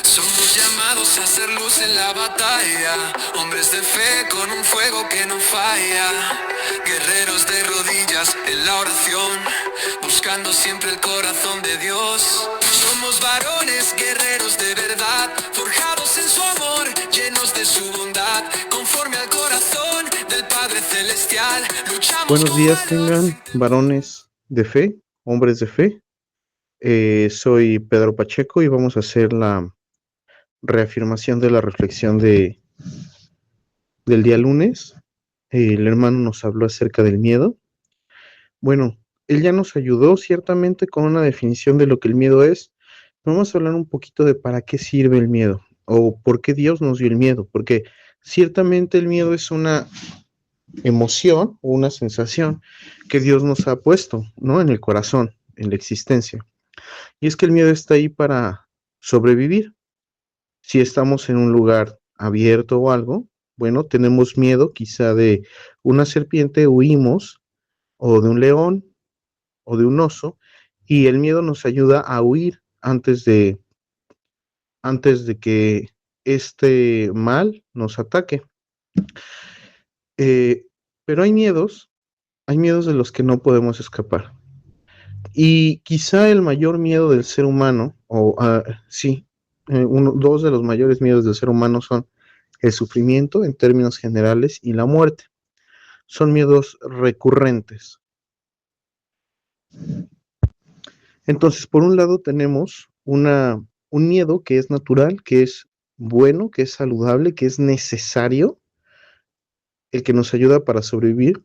Somos llamados a hacer luz en la batalla, hombres de fe con un fuego que no falla, guerreros de rodillas en la oración, buscando siempre el corazón de Dios. Somos varones guerreros de verdad, forjados en su amor, llenos de su bondad, conforme al corazón del Padre Celestial, luchamos Buenos con días valor. tengan varones de fe, hombres de fe. Soy Pedro Pacheco y vamos a hacer la reafirmación de la reflexión del día lunes. El hermano nos habló acerca del miedo. Bueno, él ya nos ayudó ciertamente con una definición de lo que el miedo es. Vamos a hablar un poquito de para qué sirve el miedo o por qué Dios nos dio el miedo, porque ciertamente el miedo es una emoción o una sensación que Dios nos ha puesto, ¿no? En el corazón, en la existencia. Y es que el miedo está ahí para sobrevivir. Si estamos en un lugar abierto o algo, bueno, tenemos miedo quizá de una serpiente, huimos, o de un león, o de un oso, y el miedo nos ayuda a huir antes de que este mal nos ataque. Eh, pero hay miedos de los que no podemos escapar. Y quizá el mayor miedo del ser humano, sí, dos de los mayores miedos del ser humano son el sufrimiento en términos generales y la muerte. Son miedos recurrentes. Entonces, por un lado tenemos un miedo que es natural, que es bueno, que es saludable, que es necesario, el que nos ayuda para sobrevivir,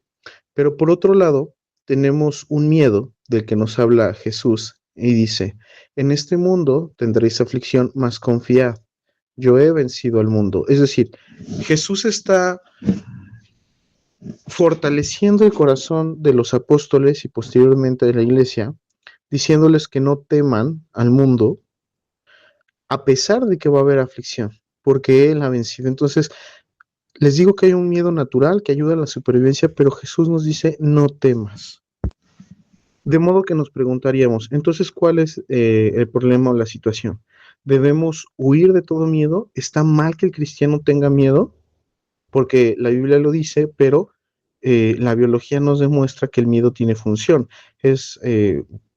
pero por otro lado tenemos un miedo del que nos habla Jesús y dice, en este mundo tendréis aflicción, mas confiad, yo he vencido al mundo. Es decir, Jesús está fortaleciendo el corazón de los apóstoles y posteriormente de la iglesia, diciéndoles que no teman al mundo, a pesar de que va a haber aflicción, porque Él ha vencido. Entonces, les digo que hay un miedo natural que ayuda a la supervivencia, pero Jesús nos dice, no temas. De modo que nos preguntaríamos, entonces, ¿cuál es el problema o la situación? ¿Debemos huir de todo miedo? ¿Está mal que el cristiano tenga miedo? Porque la Biblia lo dice, pero la biología nos demuestra que el miedo tiene función. Es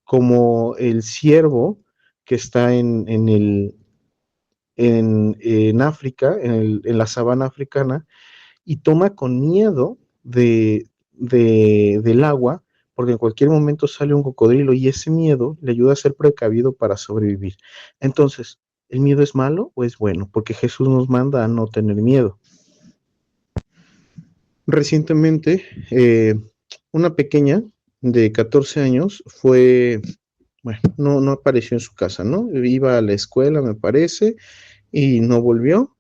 como el ciervo que está en África, en la sabana africana, y toma con miedo del agua, porque en cualquier momento sale un cocodrilo y ese miedo le ayuda a ser precavido para sobrevivir. Entonces, ¿el miedo es malo o es bueno? Porque Jesús nos manda a no tener miedo. Recientemente, una pequeña de 14 años bueno, no apareció en su casa, ¿no? Iba a la escuela, me parece, y no volvió.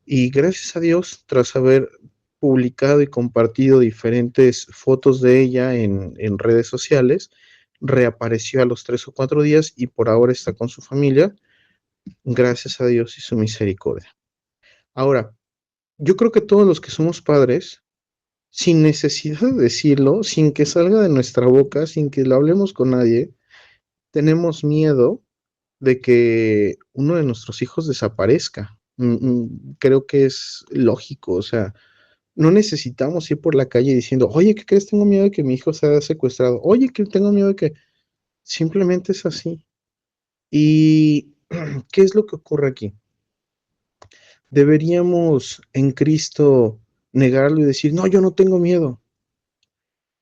Y gracias a Dios, tras haber publicado y compartido diferentes fotos de ella en redes sociales, reapareció a los 3 o 4 días y por ahora está con su familia, gracias a Dios y su misericordia. Ahora, yo creo que todos los que somos padres, sin necesidad de decirlo, sin que salga de nuestra boca, sin que lo hablemos con nadie, tenemos miedo de que uno de nuestros hijos desaparezca. Creo que es lógico, o sea, no necesitamos ir por la calle diciendo, oye, ¿qué crees? Tengo miedo de que mi hijo sea secuestrado. Oye, que tengo miedo de que simplemente es así. ¿Y qué es lo que ocurre aquí? Deberíamos en Cristo negarlo y decir, no, yo no tengo miedo.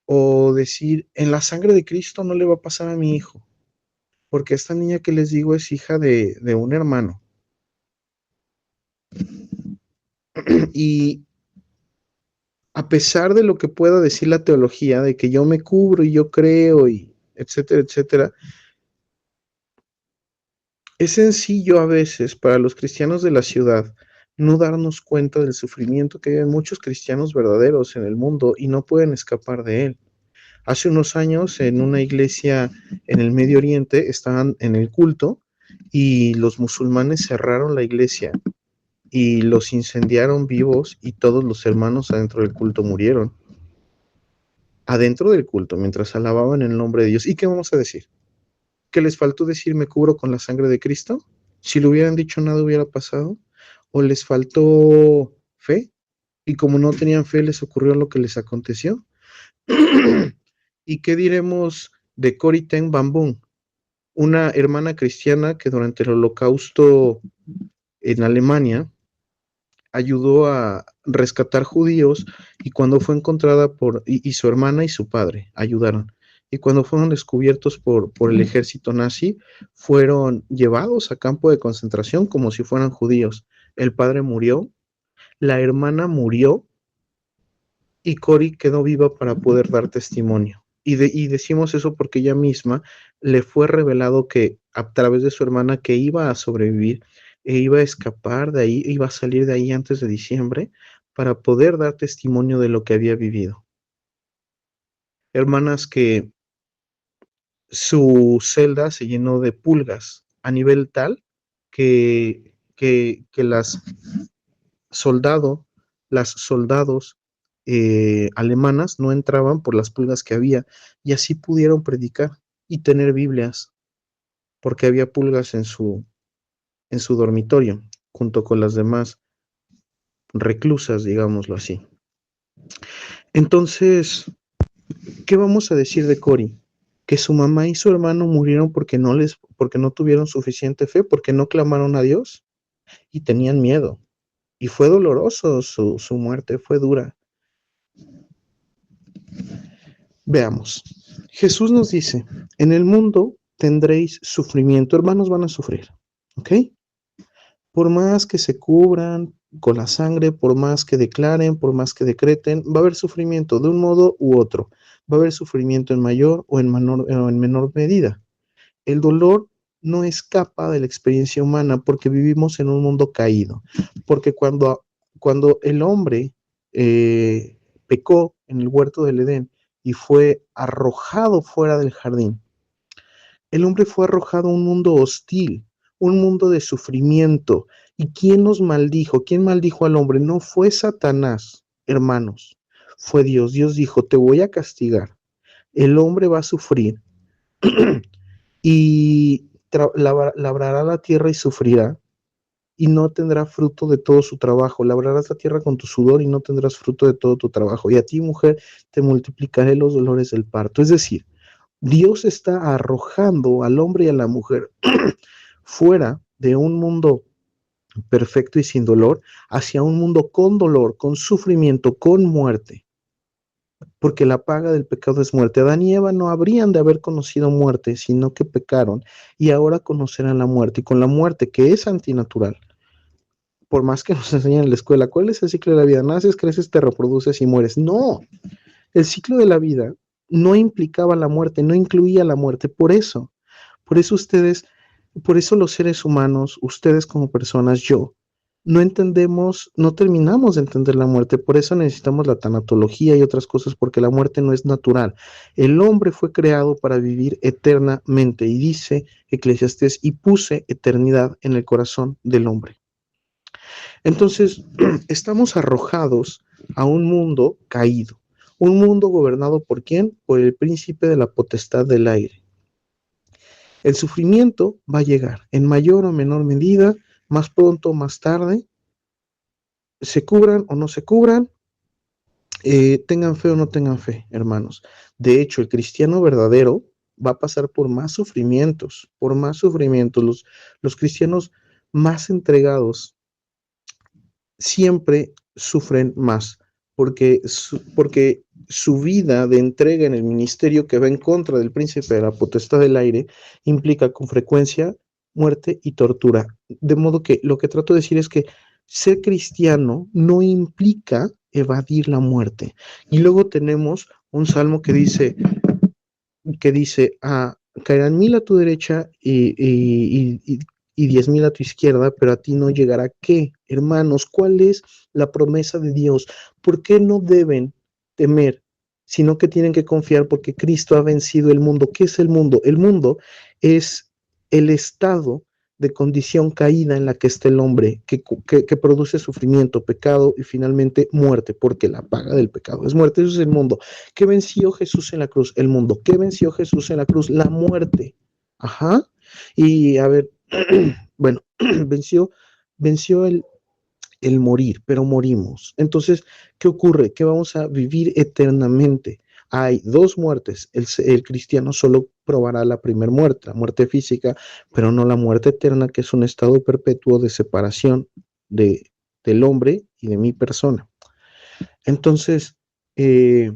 O decir, en la sangre de Cristo no le va a pasar a mi hijo. Porque esta niña que les digo es hija de un hermano. Y a pesar de lo que pueda decir la teología, de que yo me cubro y yo creo y etcétera, etcétera, es sencillo a veces para los cristianos de la ciudad no darnos cuenta del sufrimiento que hay muchos cristianos verdaderos en el mundo y no pueden escapar de él. Hace unos años en una iglesia en el Medio Oriente estaban en el culto y los musulmanes cerraron la iglesia y los incendiaron vivos y todos los hermanos adentro del culto murieron. Adentro del culto, mientras alababan el nombre de Dios. ¿Y qué vamos a decir? ¿Que les faltó decir me cubro con la sangre de Cristo? Si le hubieran dicho nada hubiera pasado, o les faltó fe, y como no tenían fe les ocurrió lo que les aconteció. ¿Y qué diremos de Corrie ten Boom Boom, una hermana cristiana que durante el Holocausto en Alemania ayudó a rescatar judíos, y cuando fue encontrada y su hermana y su padre ayudaron, y cuando fueron descubiertos por el ejército nazi, fueron llevados a campo de concentración como si fueran judíos. El padre murió, la hermana murió, y Cori quedó viva para poder dar testimonio. Y decimos eso porque ella misma le fue revelado que a través de su hermana que iba a sobrevivir e iba a escapar de ahí, iba a salir de ahí antes de diciembre para poder dar testimonio de lo que había vivido. Hermanas que su celda se llenó de pulgas a nivel tal que las soldados alemanas no entraban por las pulgas que había, y así pudieron predicar y tener Biblias, porque había pulgas en su dormitorio, junto con las demás reclusas, digámoslo así. Entonces, ¿qué vamos a decir de Cori? Que su mamá y su hermano murieron porque no tuvieron suficiente fe, porque no clamaron a Dios y tenían miedo. Y fue doloroso, su muerte fue dura. Veamos. Jesús nos dice, en el mundo tendréis sufrimiento, hermanos van a sufrir, ¿ok? Por más que se cubran con la sangre, por más que declaren, por más que decreten, va a haber sufrimiento de un modo u otro. Va a haber sufrimiento en mayor o en menor medida. El dolor no escapa de la experiencia humana porque vivimos en un mundo caído. Porque cuando el hombre pecó en el huerto del Edén y fue arrojado fuera del jardín, el hombre fue arrojado a un mundo hostil, un mundo de sufrimiento. ¿Y quién nos maldijo? ¿Quién maldijo al hombre? No fue Satanás, hermanos, fue Dios. Dios dijo, te voy a castigar. El hombre va a sufrir y labrará la tierra y sufrirá, y no tendrá fruto de todo su trabajo. Labrarás la tierra con tu sudor y no tendrás fruto de todo tu trabajo. Y a ti, mujer, te multiplicaré los dolores del parto. Es decir, Dios está arrojando al hombre y a la mujer fuera de un mundo perfecto y sin dolor hacia un mundo con dolor, con sufrimiento, con muerte. Porque la paga del pecado es muerte. Adán y Eva no habrían de haber conocido muerte, sino que pecaron y ahora conocerán la muerte. Y con la muerte, que es antinatural, por más que nos enseñen en la escuela, ¿cuál es el ciclo de la vida? Naces, creces, te reproduces y mueres. No, el ciclo de la vida no implicaba la muerte, no incluía la muerte. Por eso los seres humanos, ustedes como personas, yo, no entendemos, no terminamos de entender la muerte. Por eso necesitamos la tanatología y otras cosas, porque la muerte no es natural. El hombre fue creado para vivir eternamente, y dice Eclesiastés, y puse eternidad en el corazón del hombre. Entonces, estamos arrojados a un mundo caído, un mundo gobernado ¿por quién? Por el príncipe de la potestad del aire. El sufrimiento va a llegar en mayor o menor medida, más pronto o más tarde, se cubran o no se cubran, tengan fe o no tengan fe, hermanos. De hecho, el cristiano verdadero va a pasar por más sufrimientos, por más sufrimientos. Los cristianos más entregados siempre sufren más, porque su vida de entrega en el ministerio que va en contra del príncipe de la potestad del aire implica con frecuencia muerte y tortura. De modo que lo que trato de decir es que ser cristiano no implica evadir la muerte. Y luego tenemos un salmo que dice, caerán 1000 a tu derecha y 10,000 a tu izquierda, pero a ti no llegará. ¿Qué? Hermanos, ¿cuál es la promesa de Dios? ¿Por qué no deben temer, sino que tienen que confiar porque Cristo ha vencido el mundo? ¿Qué es el mundo? El mundo es el estado de condición caída en la que está el hombre, que produce sufrimiento, pecado y finalmente muerte, porque la paga del pecado es muerte. Eso es el mundo. ¿Qué venció Jesús en la cruz? El mundo. ¿Qué venció Jesús en la cruz? La muerte. Ajá. Y a ver, bueno, venció, venció el morir, pero morimos. Entonces, ¿qué ocurre? Que vamos a vivir eternamente. Hay dos muertes. El cristiano solo probará la primera muerte, la muerte física, pero no la muerte eterna, que es un estado perpetuo de separación de, del hombre y de mi persona. Entonces, ¿qué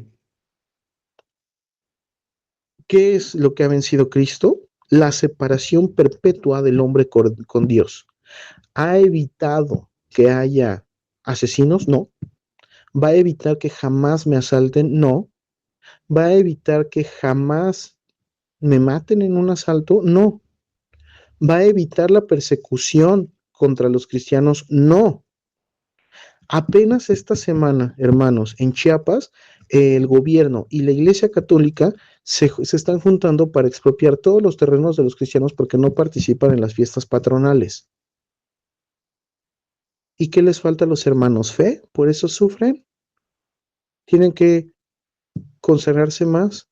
es lo que ha vencido Cristo? La separación perpetua del hombre con Dios. ¿Ha evitado que haya asesinos? No. ¿Va a evitar que jamás me asalten? No. ¿Va a evitar que jamás me maten en un asalto? No. ¿Va a evitar la persecución contra los cristianos? No. Apenas esta semana, hermanos, en Chiapas, el gobierno y la Iglesia Católica se están juntando para expropiar todos los terrenos de los cristianos porque no participan en las fiestas patronales. ¿Y qué les falta a los hermanos? Fe, por eso sufren. Tienen que consagrarse más,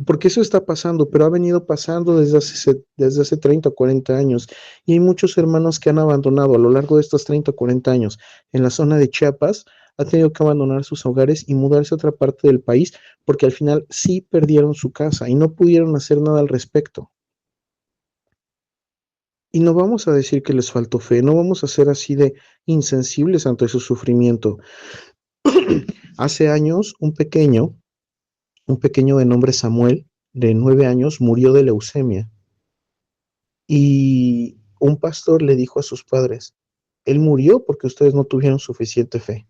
porque eso está pasando, pero ha venido pasando desde hace 30 o 40 años. Y hay muchos hermanos que han abandonado a lo largo de estos 30 o 40 años en la zona de Chiapas, han tenido que abandonar sus hogares y mudarse a otra parte del país, porque al final sí perdieron su casa y no pudieron hacer nada al respecto. Y no vamos a decir que les faltó fe, no vamos a ser así de insensibles ante su sufrimiento. Hace años, un pequeño de nombre Samuel, de 9 años, murió de leucemia. Y un pastor le dijo a sus padres, él murió porque ustedes no tuvieron suficiente fe.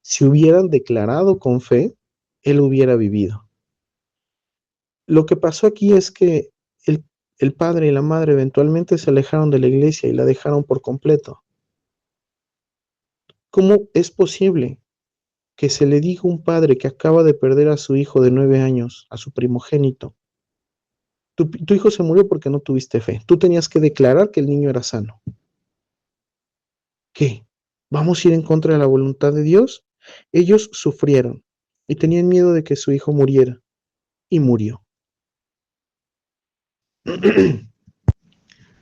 Si hubieran declarado con fe, él hubiera vivido. Lo que pasó aquí es que el padre y la madre eventualmente se alejaron de la iglesia y la dejaron por completo. ¿Cómo es posible que se le diga a un padre que acaba de perder a su hijo de 9 años, a su primogénito? Tu hijo se murió porque no tuviste fe. Tú tenías que declarar que el niño era sano. ¿Qué? ¿Vamos a ir en contra de la voluntad de Dios? Ellos sufrieron y tenían miedo de que su hijo muriera y murió.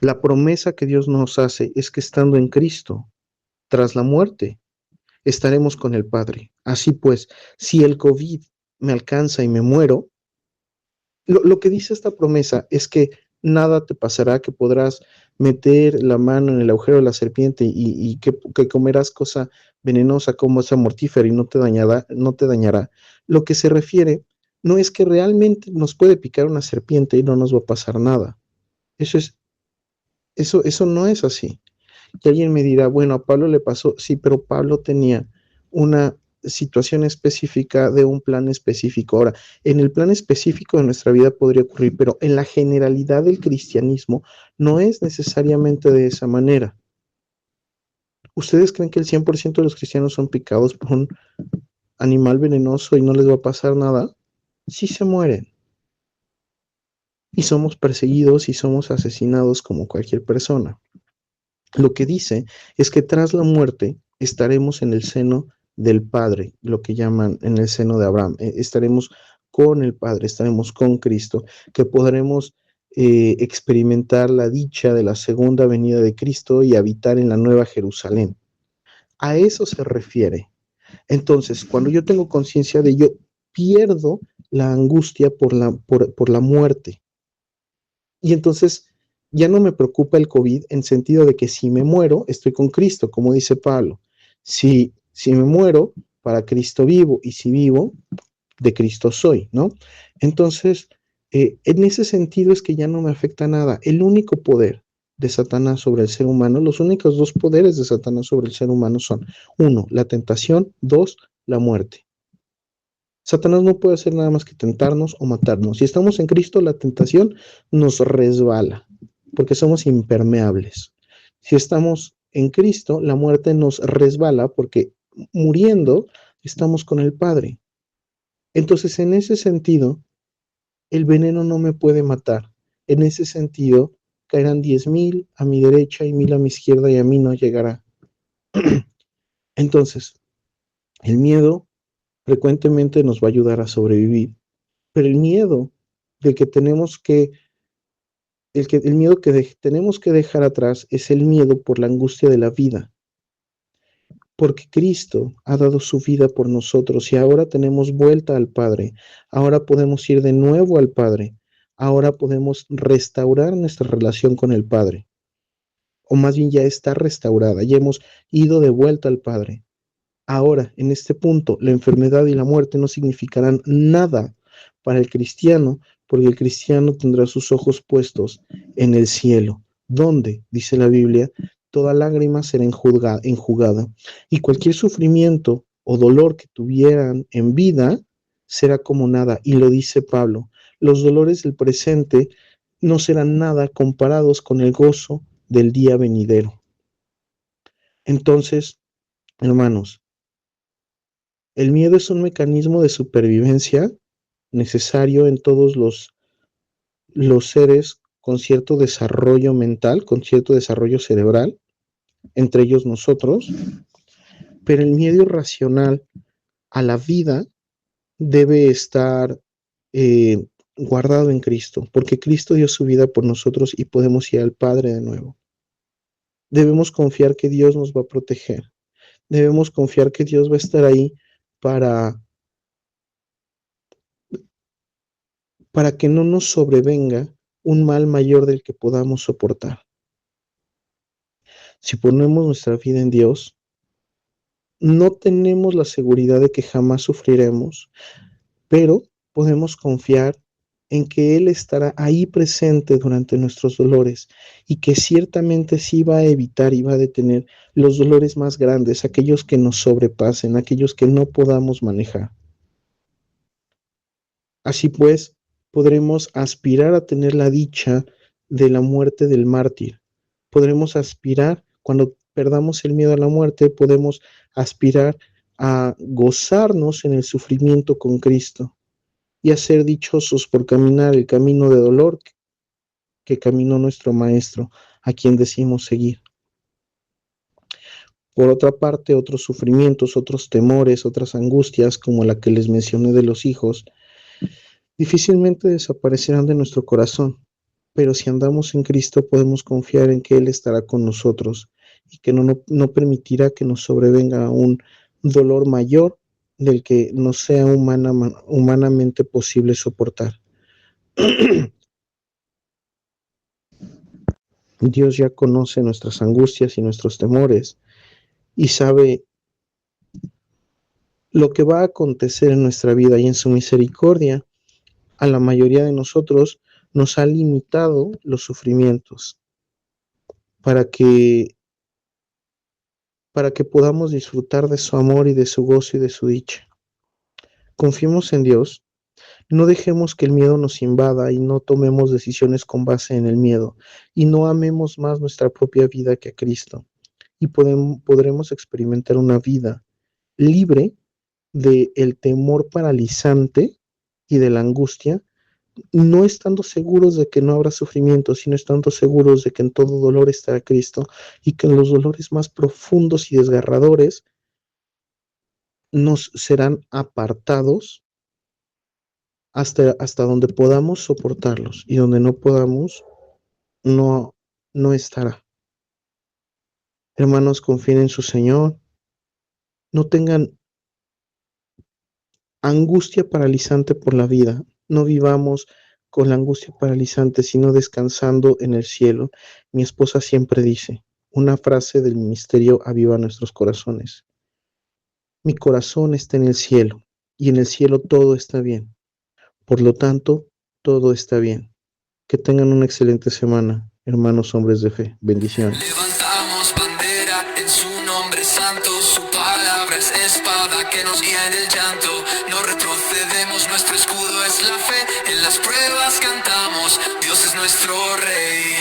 La promesa que Dios nos hace es que estando en Cristo, tras la muerte, estaremos con el Padre. Así pues, si el COVID me alcanza y me muero, lo que dice esta promesa es que nada te pasará, que podrás meter la mano en el agujero de la serpiente y que comerás cosa venenosa como esa mortífera y no te dañará. Lo que se refiere no es que realmente nos puede picar una serpiente y no nos va a pasar nada. Eso no es así. Y alguien me dirá, bueno, a Pablo le pasó, sí, pero Pablo tenía una situación específica de un plan específico. Ahora, en el plan específico de nuestra vida podría ocurrir, pero en la generalidad del cristianismo no es necesariamente de esa manera. ¿Ustedes creen que el 100% de los cristianos son picados por un animal venenoso y no les va a pasar nada? Sí se mueren. Y somos perseguidos y somos asesinados como cualquier persona. Lo que dice es que tras la muerte estaremos en el seno del Padre, lo que llaman en el seno de Abraham. Estaremos con el Padre, estaremos con Cristo, que podremos experimentar la dicha de la segunda venida de Cristo y habitar en la nueva Jerusalén. A eso se refiere. Entonces, cuando yo tengo conciencia de ello, pierdo la angustia por la muerte. Y entonces ya no me preocupa el COVID en sentido de que si me muero, estoy con Cristo, como dice Pablo. Si me muero, para Cristo vivo, y si vivo, de Cristo soy, ¿no? Entonces, en ese sentido es que ya no me afecta nada. El único poder de Satanás sobre el ser humano, los únicos dos poderes de Satanás sobre el ser humano son, uno, la tentación, dos, la muerte. Satanás no puede hacer nada más que tentarnos o matarnos. Si estamos en Cristo, la tentación nos resbala, porque somos impermeables. Si estamos en Cristo, la muerte nos resbala, porque muriendo estamos con el Padre. Entonces, en ese sentido, el veneno no me puede matar. En ese sentido, caerán 10,000 a mi derecha y 1,000 a mi izquierda y a mí no llegará. Entonces, el miedo frecuentemente nos va a ayudar a sobrevivir, pero el miedo de que tenemos que el miedo que tenemos que dejar atrás es el miedo por la angustia de la vida, porque Cristo ha dado su vida por nosotros y ahora tenemos vuelta al Padre, ahora podemos ir de nuevo al Padre, ahora podemos restaurar nuestra relación con el Padre, o más bien ya está restaurada, ya hemos ido de vuelta al Padre. Ahora, en este punto, la enfermedad y la muerte no significarán nada para el cristiano, porque el cristiano tendrá sus ojos puestos en el cielo, donde, dice la Biblia, toda lágrima será enjugada, y cualquier sufrimiento o dolor que tuvieran en vida será como nada. Y lo dice Pablo, los dolores del presente no serán nada comparados con el gozo del día venidero. Entonces, hermanos, el miedo es un mecanismo de supervivencia necesario en todos los seres con cierto desarrollo mental, con cierto desarrollo cerebral, entre ellos nosotros, pero el miedo irracional a la vida debe estar guardado en Cristo, porque Cristo dio su vida por nosotros y podemos ir al Padre de nuevo. Debemos confiar que Dios nos va a proteger. Debemos confiar que Dios va a estar ahí para que no nos sobrevenga un mal mayor del que podamos soportar. Si ponemos nuestra vida en Dios, no tenemos la seguridad de que jamás sufriremos, pero podemos confiar en que Él estará ahí presente durante nuestros dolores y que ciertamente sí va a evitar y va a detener los dolores más grandes, aquellos que nos sobrepasen, aquellos que no podamos manejar. Así pues, podremos aspirar a tener la dicha de la muerte del mártir. Podremos aspirar, cuando perdamos el miedo a la muerte, podemos aspirar a gozarnos en el sufrimiento con Cristo y a ser dichosos por caminar el camino de dolor que caminó nuestro Maestro, a quien decimos seguir. Por otra parte, otros sufrimientos, otros temores, otras angustias, como la que les mencioné de los hijos, difícilmente desaparecerán de nuestro corazón, pero si andamos en Cristo podemos confiar en que Él estará con nosotros y que no permitirá que nos sobrevenga un dolor mayor del que nos sea humanamente posible soportar. Dios ya conoce nuestras angustias y nuestros temores y sabe lo que va a acontecer en nuestra vida, y en su misericordia a la mayoría de nosotros nos ha limitado los sufrimientos para que podamos disfrutar de su amor y de su gozo y de su dicha. Confiemos en Dios, no dejemos que el miedo nos invada y no tomemos decisiones con base en el miedo, y no amemos más nuestra propia vida que a Cristo, y podremos experimentar una vida libre del temor paralizante y de la angustia, no estando seguros de que no habrá sufrimiento, sino estando seguros de que en todo dolor estará Cristo y que en los dolores más profundos y desgarradores nos serán apartados hasta donde podamos soportarlos, y donde no podamos, no estará. Hermanos, confíen en su Señor, no tengan angustia paralizante por la vida, no vivamos con la angustia paralizante, sino descansando en el cielo. Mi esposa siempre dice una frase del ministerio Aviva Nuestros Corazones: mi corazón está en el cielo, y en el cielo todo está bien. Por lo tanto, todo está bien. Que tengan una excelente semana, hermanos hombres de fe. Bendiciones. Levantamos bandera en su nombre santo, su palabra es espada que nos guía en el llanto. No retrocedemos, nuestro escudo es la fe, en las pruebas cantamos, Dios es nuestro rey.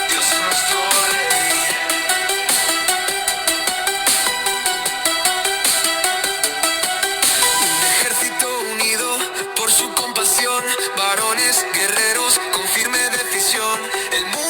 Dios es nuestro rey. Un ejército unido por su compasión, varones guerreros con firme decisión. El mundo